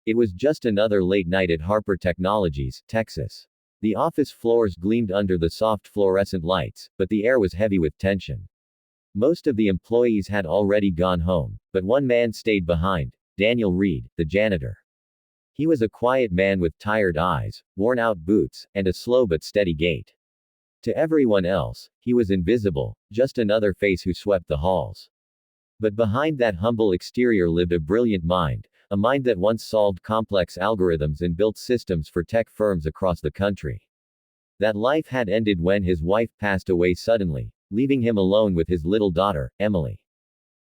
It was just another late night at Harper Technologies, Texas. The office floors gleamed under the soft fluorescent lights, but the air was heavy with tension. Most of the employees had already gone home, but one man stayed behind, Daniel Reed, the janitor. He was a quiet man with tired eyes, worn-out boots, and a slow but steady gait. To everyone else, he was invisible, just another face who swept the halls. But behind that humble exterior lived a brilliant mind, a mind that once solved complex algorithms and built systems for tech firms across the country. That life had ended when his wife passed away suddenly, leaving him alone with his little daughter, Emily.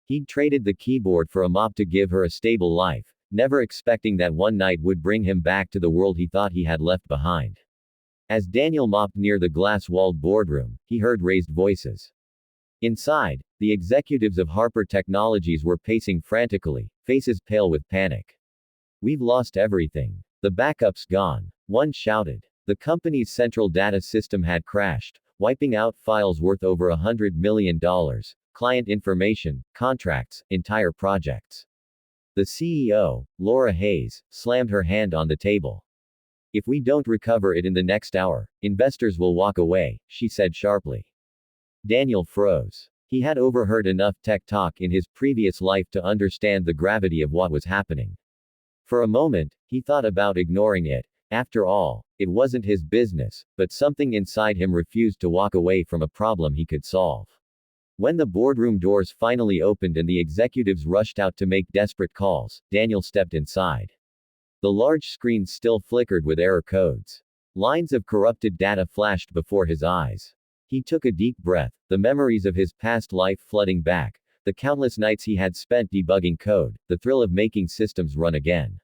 He'd traded the keyboard for a mop to give her a stable life, never expecting that one night would bring him back to the world he thought he had left behind. As Daniel mopped near the glass-walled boardroom, he heard raised voices. Inside, the executives of Harper Technologies were pacing frantically, faces pale with panic. "We've lost everything. The backup's gone," one shouted. The company's central data system had crashed, wiping out files worth over $100 million, client information, contracts, entire projects. The CEO, Laura Hayes, slammed her hand on the table. "If we don't recover it in the next hour, investors will walk away," she said sharply. Daniel froze. He had overheard enough tech talk in his previous life to understand the gravity of what was happening. For a moment, he thought about ignoring it. After all, it wasn't his business, but something inside him refused to walk away from a problem he could solve. When the boardroom doors finally opened and the executives rushed out to make desperate calls, Daniel stepped inside. The large screen still flickered with error codes. Lines of corrupted data flashed before his eyes. He took a deep breath, the memories of his past life flooding back, the countless nights he had spent debugging code, the thrill of making systems run again.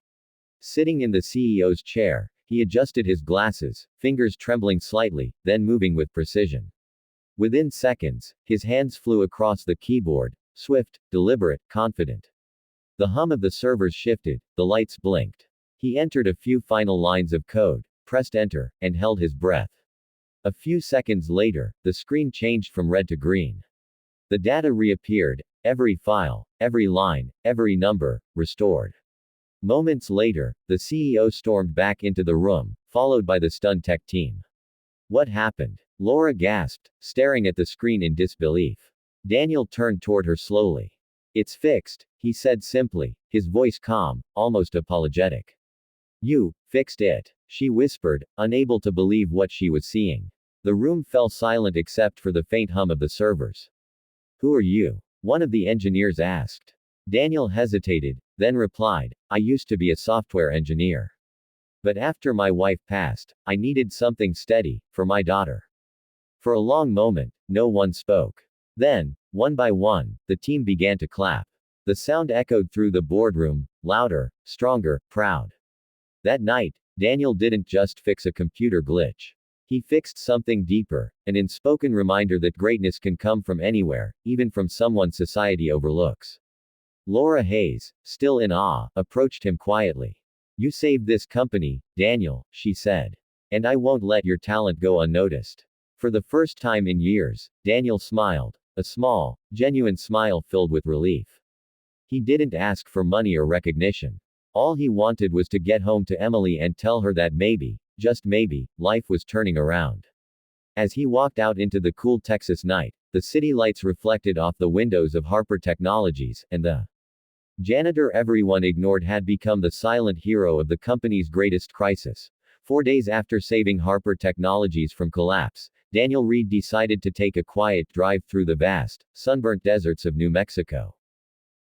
Sitting in the CEO's chair, he adjusted his glasses, fingers trembling slightly, then moving with precision. Within seconds, his hands flew across the keyboard, swift, deliberate, confident. The hum of the servers shifted, the lights blinked. He entered a few final lines of code, pressed enter, and held his breath. A few seconds later, the screen changed from red to green. The data reappeared, every file, every line, every number, restored. Moments later, the CEO stormed back into the room, followed by the stunned tech team. "What happened?" Laura gasped, staring at the screen in disbelief. Daniel turned toward her slowly. "It's fixed," he said simply, his voice calm, almost apologetic. "You fixed it," she whispered, unable to believe what she was seeing. The room fell silent except for the faint hum of the servers. "Who are you?" one of the engineers asked. Daniel hesitated, then replied, "I used to be a software engineer. But after my wife passed, I needed something steady, for my daughter." For a long moment, no one spoke. Then, one by one, the team began to clap. The sound echoed through the boardroom, louder, stronger, proud. That night, Daniel didn't just fix a computer glitch. He fixed something deeper, an unspoken reminder that greatness can come from anywhere, even from someone society overlooks. Laura Hayes, still in awe, approached him quietly. "You saved this company, Daniel," she said. "And I won't let your talent go unnoticed." For the first time in years, Daniel smiled, a small, genuine smile filled with relief. He didn't ask for money or recognition. All he wanted was to get home to Emily and tell her that maybe, just maybe, life was turning around. As he walked out into the cool Texas night, the city lights reflected off the windows of Harper Technologies, and the janitor everyone ignored had become the silent hero of the company's greatest crisis. 4 days after saving Harper Technologies from collapse, Daniel Reed decided to take a quiet drive through the vast, sunburnt deserts of New Mexico.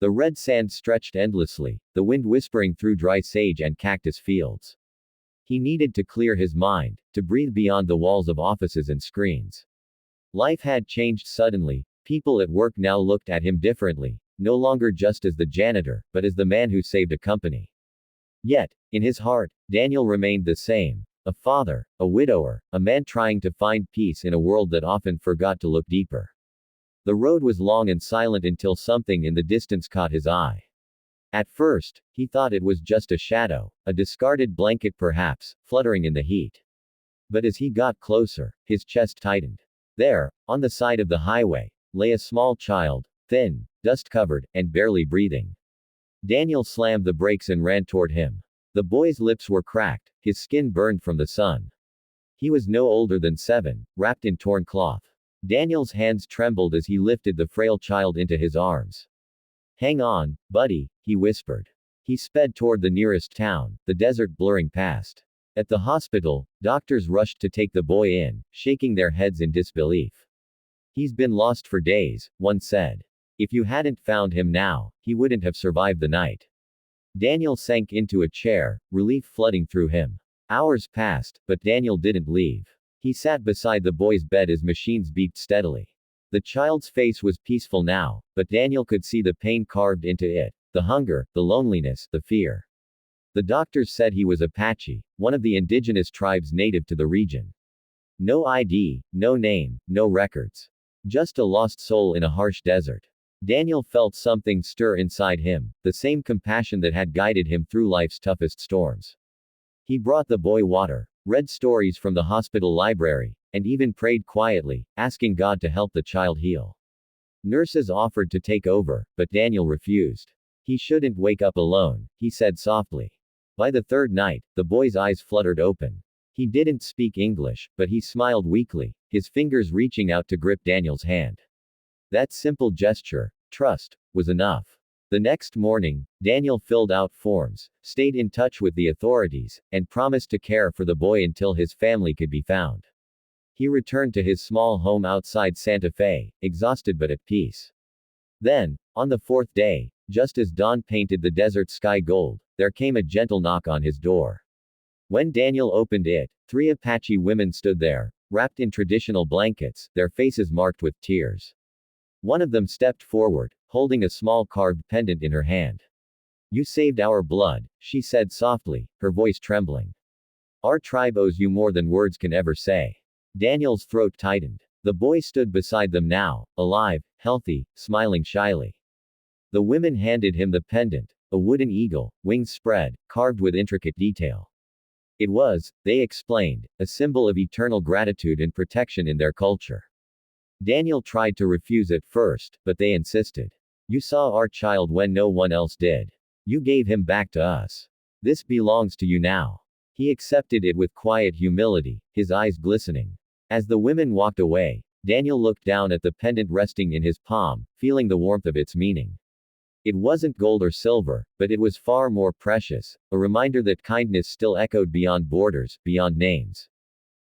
The red sand stretched endlessly, the wind whispering through dry sage and cactus fields. He needed to clear his mind, to breathe beyond the walls of offices and screens. Life had changed suddenly. People at work now looked at him differently, no longer just as the janitor, but as the man who saved a company. Yet, in his heart, Daniel remained the same. A father, a widower, a man trying to find peace in a world that often forgot to look deeper. The road was long and silent until something in the distance caught his eye. At first, he thought it was just a shadow, a discarded blanket perhaps, fluttering in the heat. But as he got closer, his chest tightened. There, on the side of the highway, lay a small child, thin, dust-covered, and barely breathing. Daniel slammed the brakes and ran toward him. The boy's lips were cracked, his skin burned from the sun. He was no older than 7, wrapped in torn cloth. Daniel's hands trembled as he lifted the frail child into his arms. "Hang on, buddy," he whispered. He sped toward the nearest town, the desert blurring past. At the hospital, doctors rushed to take the boy in, shaking their heads in disbelief. "He's been lost for days," one said. "If you hadn't found him now, he wouldn't have survived the night." Daniel sank into a chair, relief flooding through him. Hours passed, but Daniel didn't leave. He sat beside the boy's bed as machines beeped steadily. The child's face was peaceful now, but Daniel could see the pain carved into it, the hunger, the loneliness, the fear. The doctors said he was Apache, one of the indigenous tribes native to the region. No ID, no name, no records. Just a lost soul in a harsh desert. Daniel felt something stir inside him, the same compassion that had guided him through life's toughest storms. He brought the boy water, read stories from the hospital library, and even prayed quietly, asking God to help the child heal. Nurses offered to take over, but Daniel refused. He shouldn't wake up alone, he said softly. By the third night, the boy's eyes fluttered open. He didn't speak English, but he smiled weakly, his fingers reaching out to grip Daniel's hand. That simple gesture, trust, was enough. The next morning, Daniel filled out forms, stayed in touch with the authorities, and promised to care for the boy until his family could be found. He returned to his small home outside Santa Fe, exhausted but at peace. Then, on the 4th day, just as dawn painted the desert sky gold, there came a gentle knock on his door. When Daniel opened it, 3 Apache women stood there, wrapped in traditional blankets, their faces marked with tears. One of them stepped forward, holding a small carved pendant in her hand. "You saved our blood," she said softly, her voice trembling. "Our tribe owes you more than words can ever say." Daniel's throat tightened. The boy stood beside them now, alive, healthy, smiling shyly. The women handed him the pendant, a wooden eagle, wings spread, carved with intricate detail. It was, they explained, a symbol of eternal gratitude and protection in their culture. Daniel tried to refuse at first, but they insisted. "You saw our child when no one else did. You gave him back to us. This belongs to you now." He accepted it with quiet humility, his eyes glistening. As the women walked away, Daniel looked down at the pendant resting in his palm, feeling the warmth of its meaning. It wasn't gold or silver, but it was far more precious, a reminder that kindness still echoed beyond borders, beyond names.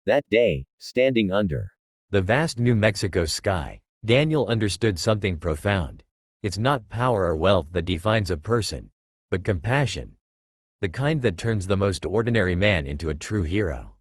That day, standing under the vast New Mexico sky, Daniel understood something profound. It's not power or wealth that defines a person, but compassion. The kind that turns the most ordinary man into a true hero.